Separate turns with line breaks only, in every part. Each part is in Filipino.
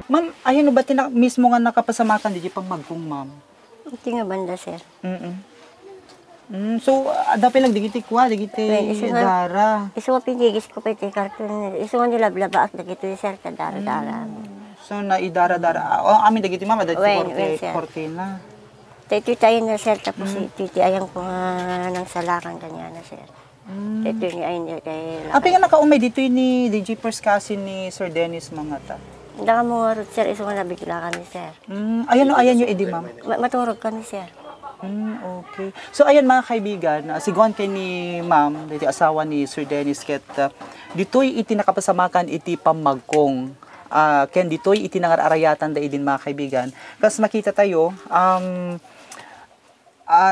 Ma'am, ayun ba mismo nga nakapasamakan di pang magkong ma'am?
Iti nga banda, sir.
So, dapat lang digiti kwa, digiti dara.
Iso nga pinigis ko pa iti karton. Iso nga nilablaba at dagito sir, kadara-dara.
So, naidara-dara. Amin digiti ma'am, dagiti kortina.
Ito tayo na sir, tapos iti ayang ko nga ng salakan kanya na sir. Ito ni ay kay
Api nga nakaumay dito ni DJ First Cousin ni Sir Dennis mga ta.
Daka mo nga sir, iso nga nabigla kami sir.
Ayan yung edi ma'am.
Maturog kami sir.
Okay. So ayan mga kaibigan, siguan kay ni ma'am, dito asawa ni Sir Dennis ket ditoy iti nakapasamakan iti pamagkong. Ken ditoy iti nangararayatan da idin mga kaibigan. Kas makita tayo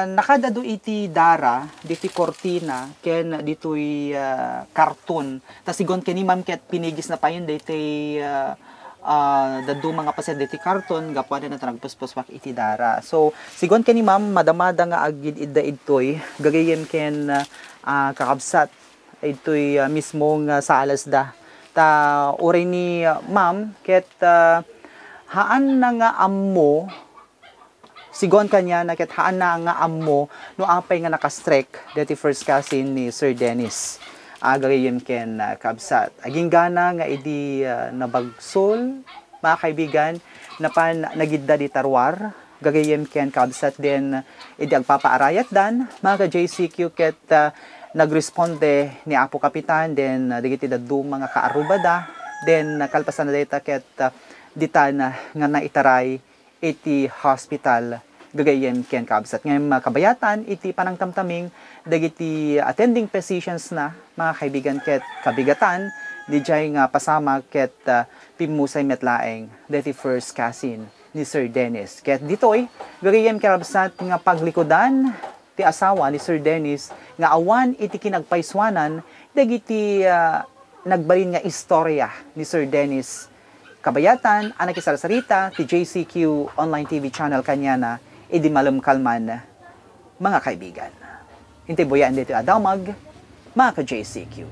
nakadado iti dara diti kortina ken ditoy karton. Tas sigon ken ni ma'am ket pinigis na payon diti dadu mga paset diti karton gapuan na nagpuspos pak iti dara. So sigon ken ni ma'am madamada nga agid idda idtoy gagayem ken kakabsat idtoy mismong sa alasda. Ta uri ni ma'am ket haan na nga ammo sigon kanya na ket haan na nga ammo no apay nga nakastrek dati First Cousin ni Sir Dennis. Agayem ken kabsat. Aging gana nga idi nabagsol mga kaibigan napan nagidda di tarwar gagayem ken kabsat den idi agpapaarayat dan mga JCQ ket nagresponde ni Apo Kapitan den digiti daddu mga kaarubada den kalpasan na data ket ditan nga naitaray iti hospital gagayem ken kabsat ngem kabayatan iti panangtamtaming dagiti attending physicians na mga kaibigan ket kabigatan dijay nga pasama ket pimusay metlaeng dati First Cousin ni Sir Dennis ket ditoy gagayem kabsat nga paglikodan ti asawa ni Sir Dennis nga awan iti kinagpaiswanan dagiti nagbalin nga istorya ni Sir Dennis kabayatan anak isarsarita ti JCQ online TV channel kanyana idi malumkalman mga kaibigan. Hintay boyaan dito adamag mga ka-JCQ.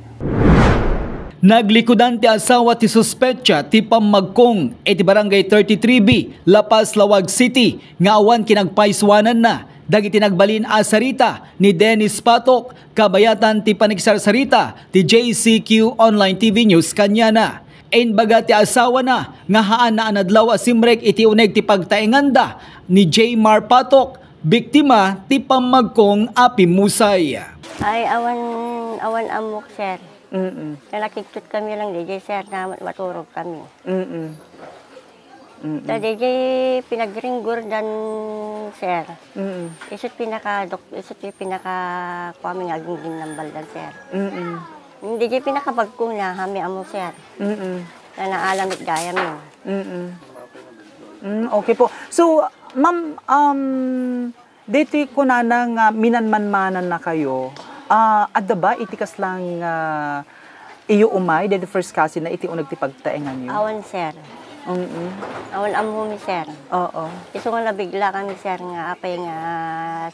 Naglikodan ti asawa ti suspetsa ti pamagkong iti barangay 33B Lapas Lawag City nga awan kinagpaiswanan na dagiti nagbalin asarita ni Dennis Patok kabayatan ti panigsarsarita ti JCQ online TV News kanyana. Baga ti asawa na nga haan na anadlaw asimrek iti uneg ti pagtaenganda ni J. Mar Patok biktima ti pamagkong apimusay.
Ay awan amok sir. Nakikitut kami lang DJ sir na maturog kami. Ta DJ pinagringgur dan sir. Isut pinaka kwaming aging ginambal dan sir. Hindi kayo pinakabagkong na kami amo sir. Na naalamit gaya mo.
Okay po. So, ma'am, dito ko na nang minanmanmanan na kayo. Adda ba itikas lang iyo umay dito First Cousin na iti unag ti pagtaengan niyo?
Awan sir. Awan amo mi sir.
Oo.
Iso nga nabigla kami sir nga apay nga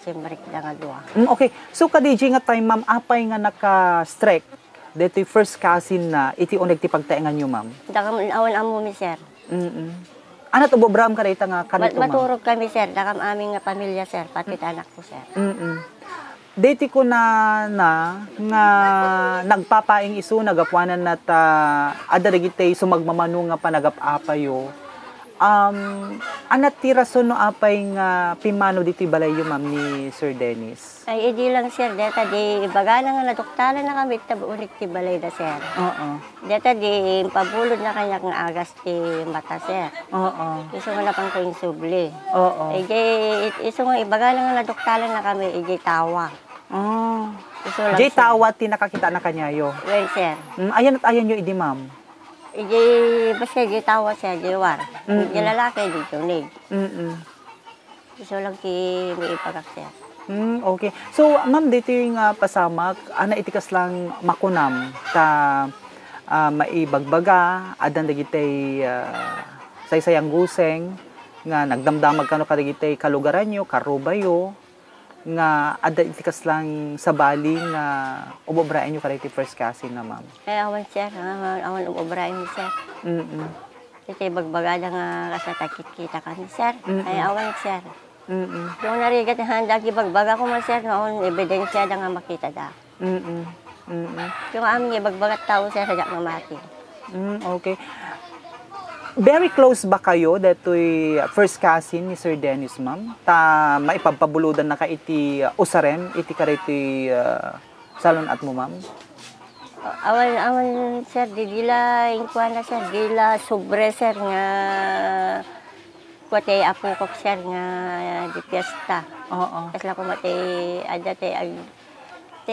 simrik da nga duwa.
Okay. So kadiji nga time ma'am apay nga naka-strike dito First Cousin na iti unag ti pagtaengan niyo ma'am.
Dakam awan amo mi sir.
Ano to bobram ka rita nga kanito ma'am?
Maturog kami sir, dakam aming nga pamilya sir, pati anak ko sir.
Dati ko na nga nagpapaing isu nagapuanan nat ada dagiti sumagmamano nga panagapapayo. Anat ti rason no apay nga pimano dito balayo ma'am ni Sir Dennis?
Ay edi lang sir, deta di ibaga na nga nadoktaran na kami tabunik ti balay da sir. Deta di pabulod na kanya nga agas ti mata sir. Iso nga napang ko yung subli. Iso nga ibaga na nga nadoktaran na kami edi tawa.
Jay tawa ti nakakita na kanyayo.
Well sir.
Ayan at ayan yung idi ma'am.
Basta di tawa siya, di war. Di lalaki, di tunig. Gusto lang may ipagak siya.
Okay. So, ma'am, dito yung pasamak, ana itikas lang makunam ta maibagbaga, adan dagitay saysayang guseng, nga nagdamdamag kano kadagitay kalugaran nyo, karubayo, nga ada itikas lang sa bali nga ubobrain nyo kadagitay First Cousin na ma'am.
Awan siya, awan ubobrain mo siya. Ito bagbaga na nga kasatakit kita kami, sir. Ay awan, sir. Yung narigat na handa, bagbaga ko man, sir, noon, ebidensya na nga makita da. Yung aming ibagbagat tao, sir, sadyak mamati.
Okay. Very close ba kayo dato'y first cousin ni Sir Dennis, ma'am? Ta maipagpabuludan na ka iti usarem, iti kariti salon at mo, ma'am?
Awan, sir, dila, ingkuan na, sir, dila, sobre, sir, nga, kuwate apukok, sir, nga, di piyesta.
Oo.
Kasla ko mati, ada, te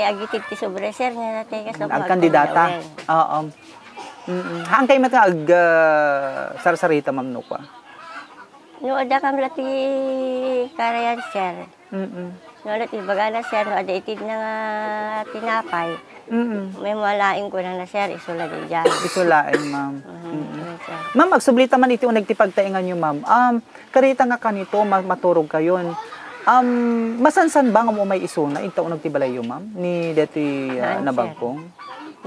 agitid ti sobre, sir, nga, te, kasla ko
Ang kandidata. Oo. Haan kayo matag sarsarita, ma'am, no pa?
No, ada kam lati karayan, sir. No, lati bagala, sir, no, ada itid na nga tinapay. May malaing ko na, sir, isula din dyan.
Isulain, ma'am.
Sir.
Ma'am, magsublita man iti unag tipagtaingan nyo, ma'am. Karita nga kanito, maturog kayon. Masansan ba nga mo may isuna, ito unag tibalayo, ma'am? Ni deti nabagkong?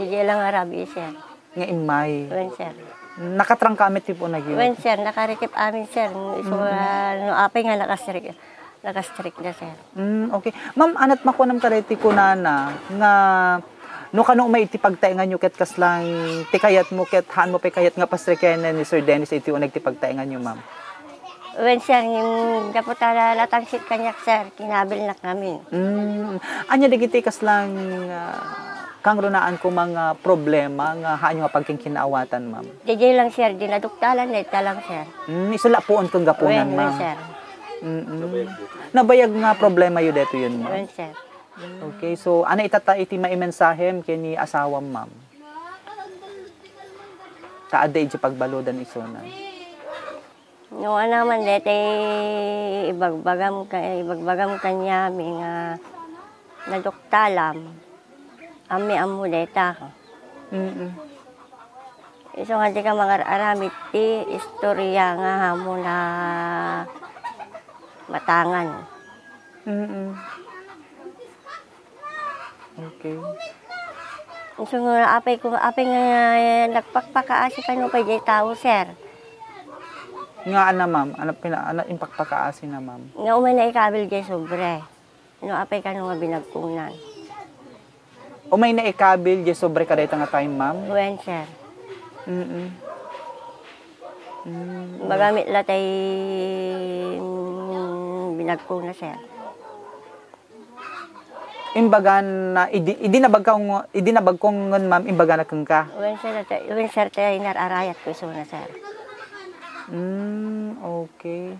Hindi lang arabi, sir.
Nga imay.
Wen, sir.
Nakatrang kamit tipo na yun.
Wen, sir, nakarikip amin, sir. Isula, no, apay nga nakastrik na, sir.
Okay. Ma'am, anat makunam kariti ko na nga no kanong may itipagtaingan nyo ket kaslang tikayat mo ket haan mo pa kayat nga pastrikenan ni Sir Dennis iti unag tipagtaingan nyo, ma'am.
Wen, sir, yung daputa latangsit kanyak, sir, kinabil na kami.
Anya digiti kaslang kang runaan ko mga problema nga hanyo nga pagkingkinaawatan, ma'am.
DJ lang, sir, dinaduktalan na lang, sir.
Isula poon kong gapunan,
Wen,
ma'am.
sir.
Nabayag nga problema yu deto yun, ma'am.
Wen, sir.
Okay, so ano itata iti maimensahem kini asawam, ma'am? Kaada iti pagbaludan isunan.
No, naman dete ibagbagam kanya mi nga naduktalam. Ami amu deta. Iso nga di ka mga aramit ti istorya nga hamo na matangan.
Okay.
Iso nga apay nga nagpakpakaasi kanu pa di tao, sir.
Nga ana, ma'am, ana impakpakaasi na, ma'am.
Nga umay na ikabil di sobre. No apay kanu nga binagkunan.
O may naikabil di sobre kadayta nga time, ma'am?
Wen, sir. Magamit latay binagkuna, sir.
Imbagan na idinabagkong ngon, ma'am, imbaga na kang ka.
Wen, sir, tayo nararayat ko iso na, sir.
Okay.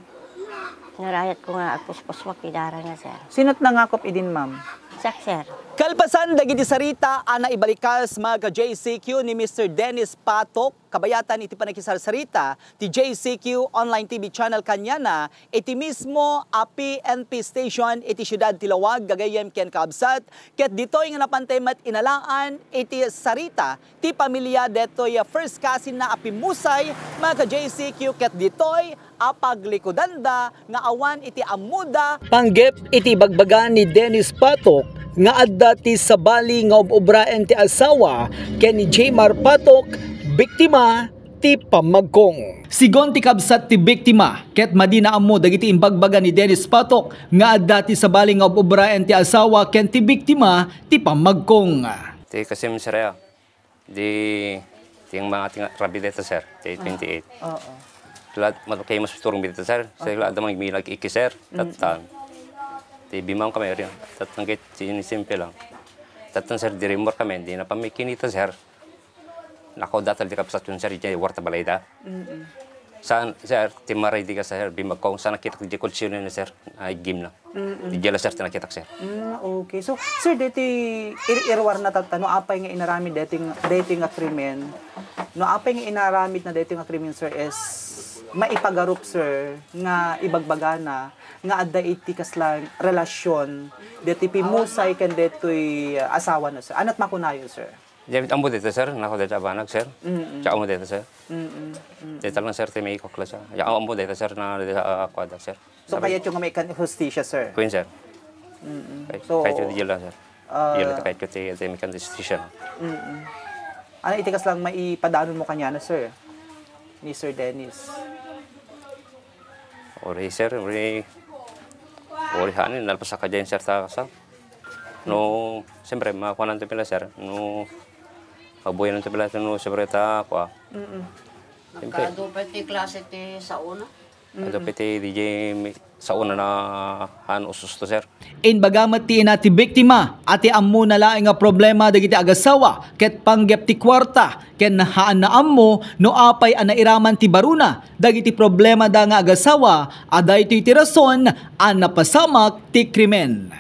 Narayat ko nga agpuspos wakidara na, sir.
Sinot nangakop idin, ma'am?
Sak, sir.
Kalpasan dagiti sarita ana ibalikas mga JCQ ni Mr. Dennis Patok kabayatan iti panakisarsarita ti JCQ online TV channel kanyana iti mismo a PNP station iti syudad Tilawag gagayem ken Kabsat ket ditoy nga napantemat inalaan iti sarita ti pamilya detoy first cousin na apimusay mga JCQ ket ditoy apaglikudanda nga awan iti amuda panggep iti bagbagan ni Dennis Patok nga adda ti sabali nga obraen ti asawa ken ni Jmar Patok biktima ti pamagkong. Sigon ti kabsat ti biktima ket madina ammo dagiti imbagbaga ni Dennis Patok nga adda ti sabali nga obraen ti asawa ken ti biktima ti pamagkong.
Ti kasi misraya di ting mga rabi dito, sir, ti 28.
Oo.
Lahat malukay mas turong dito, sir. Sa lahat namang milag iki, sir. Tatan. Ti bimam kami rin. Tatang kit sinisimple lang. Tatang, sir, dirimor kami. Di na pamikinita, sir. Nako datal di kapsat yun, sir. Ijay warta balay da. Saan, sir, timaray di ka, sir. Bimag ko. Saan nakitak di konsyon na, sir. Ay, game na. Di jala, sir, tinakitak, sir.
Okay. So, sir, dito irwar na tatano, apay nga inaramid dating nga krimen. No, apay nga inaramid na dating nga krimen, sir, is maipagarup, sir, nga ibagbagana, nga adda iti kaslang relasyon, dito pimusay kan dito'y asawa na, sir. Anat makunayo, sir?
Jamit ambo dito, sir. Nako dito abanag, sir. Tsaka mo dito, sir. Dito lang, sir, may ikokla siya. Tsaka ambo dito, sir, na dito sa kwada, sir.
So, kaya yung nga may hostisya, sir?
Queen, sir.
So,
kahit yung dila, sir. Dila kahit yung may hostisya.
Ano itikas lang maipadaanon mo kanya na, sir? ni Sir Dennis?
Ori sir, ori hanin nalpas sa kadyan sir ta kasal. No, siyempre makakuha natin pila sir. No, pagbuhay natin pila no siyempre ta kwa.
Nagkado pa ti klase ti sa una.
Ado piti DJ sa una na han usus to sir.
In bagamat ti ina ti biktima, ati ammo na laing nga problema dagiti agasawa, ket panggep ti kwarta, ken nahaan na ammo, no apay ana iraman ti baruna, dagiti problema da nga agasawa, aday ti rason, an napasamak ti krimen.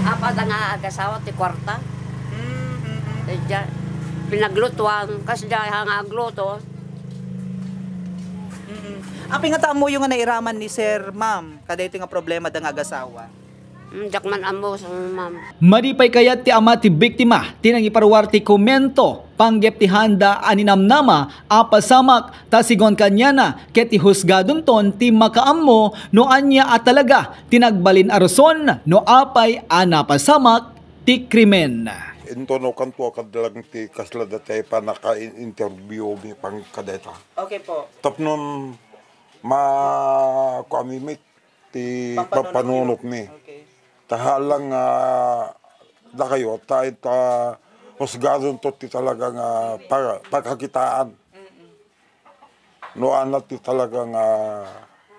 Apa da nga agasawa ti kwarta. Diyan, pinaglutuan, kasi dyan nga agluto.
Ang pingataan mo yung nga nairaman ni Sir Ma'am, kada ito nga problema dang agasawa.
Diyak man amo sa ma'am.
Maripay kayat ti ama ti biktima, tinang iparwar ti komento, panggep ti handa aninamnama, apasamak, tasigon kanya na, ket ti husgadon ton ti makaammo, no anya at talaga, tinagbalin arason, no apay anapasamak ti krimen.
Intono kanto kadalang ti kasla datay pa naka-interview mi pang kadeta.
Okay po.
Tapnon kami mit ti papanunok mi.
Okay.
Tahalang da kayo tayo husgadon to ti talagang pagkakitaan. No anat ti talagang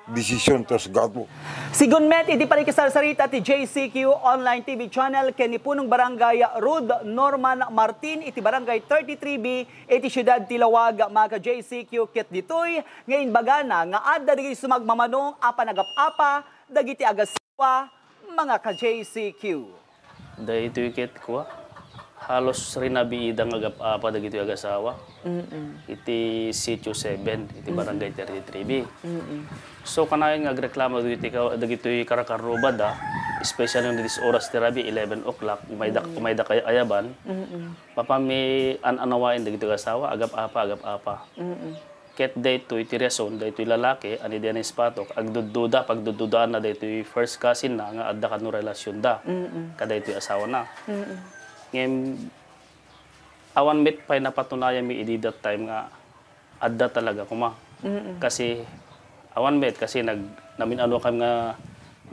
desisyon to husgado.
Sigun met, iti pa rin kasarsarita ti JCQ Online TV Channel ken punong barangay Rud Norman Martin iti barangay 33B iti syudad Tilawag mga JCQ ket ditoy ngayon bagana nga adda dagiti sumagmamanong apa nagap-apa dagiti agasawa mga ka JCQ.
Dahito ikit ko halos rinabi idang agap-apa dagiti agasawa. Iti sitio 7 iti barangay 33B. So kanayon nga agreklamo dagiti karakarubad especially on this oras tirabi 11 o'clock umayda kay ayaban. Papami anawain dagiti agasawa agap-apa. Ket dayto iti reason dayto lalaki ani Dennis Patok pagdududaan na dayto first cousin na nga adda kanu relasyon da. Kada ito asawa na. Ngayon, awan met pa'y napatunayan mi idi that time nga adda talaga kuma. Kasi awan met kasi namin ano kami nga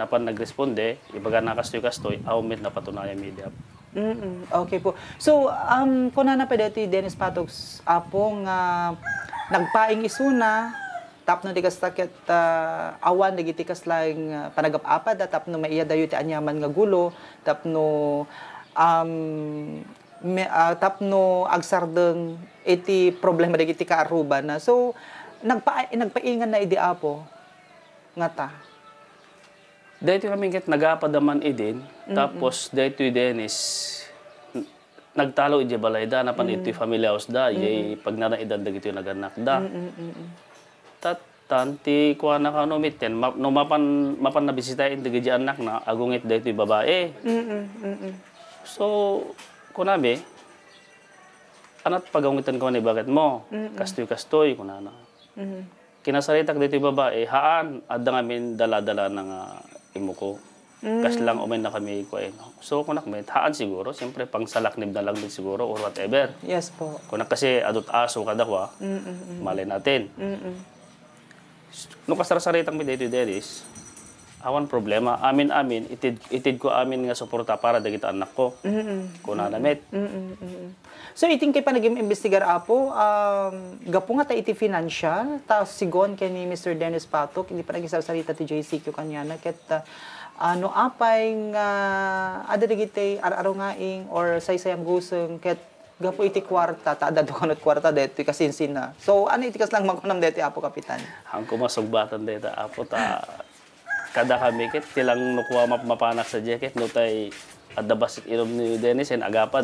napan nagresponde, ibaga nakastoy-kastoy, awan met napatunayan mi idi.
Okay po. So, kung na pa dito Dennis Patoks, apong nagpaing isuna, tapno di kastakit awan dagiti kaslang panagap-apad, tapno maiya dayo ti anyaman nga gulo, tapno tapno agsardeng iti problema dagiti kaaruban na. So nagpaingan na idi apo nga ta.
Dahito kami ket nagapadaman idin, tapos dahito Dennis nagtalo iti balayda na pan iti family house da, yay pagnanaidan dagito naganak da. Tanti kuha na ka no miten, no mapan nabisitahin dagiti anak na agungit dahito babae. So, kunabi, anat pagangitan ko ni bakit mo? Kastoy-kastoy, kunana. Kinasaritak dito yung babae, haan, adda ngamin dala-dala ng imo ko. Kas lang umin na kami ko. So, kunak may, haan siguro, siyempre, pang salaknib na lang din siguro, or whatever.
Yes po.
Kunak kasi adot aso kadakwa, malay natin. Nung kasarasaritang mi dito Dennis, awan problema. Amin, itid ko amin nga suporta para dagiti anak ko. Kuna namit.
So, iting kay pa nag-imbestigar apo, gapo nga ta iti financial, ta sigon kay ni Mr. Dennis Patok, hindi pa nag-isarsalita ti JCQ kanyana, ket ano apay nga ada dagiti araw ngaing or saysayam guseng ket gapo iti kwarta, ta adda kanot kwarta deti kasinsin na. So, ano iti kas lang magkunam deti apo kapitan?
Ang kumasugbatan deti apo ta kada kami ket tilang nukuha mapanak sa jacket no tay adda basit inom ni Dennis en agapad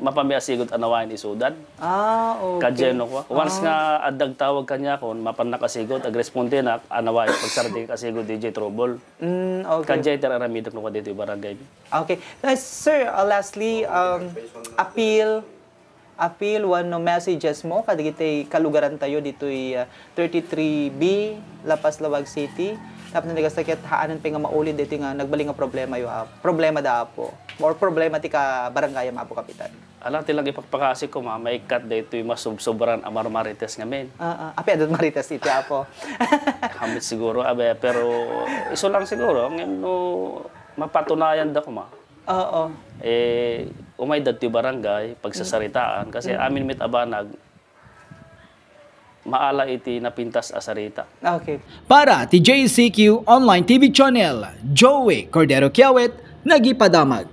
mapami asigot anawain isudan. Okay. Kadje no ko. Once nga addag tawag kanya kon mapan nakasigot agresponde na anawain pagsardi kasigot DJ Trouble.
Okay.
Kadje teraramidok no ko dito barangay.
Okay. Sir, lastly appeal one messages mo kadigiti kalugaran tayo ditoy 33B Lapas Lawag City. Tapos nagasakit haanan pa nga maulid dito nga nagbaling nga problema da po. Or problema ti ka barangay ma po kapitan.
Ala tilang ipagpakasi ko ma, may kat dito yung masubsoberan amar marites ngamin.
Api adot maritas iti apo.
Hamit siguro, abe, pero iso lang siguro, ngayon no, mapatunayan da ko ma.
Oo.
Umay dati barangay, pagsasaritaan, kasi amin mit abanag, maala iti napintas asarita.
Okay.
Para ti JCQ Online TV Channel, Joey Cordero Kiawit, nagipadamag.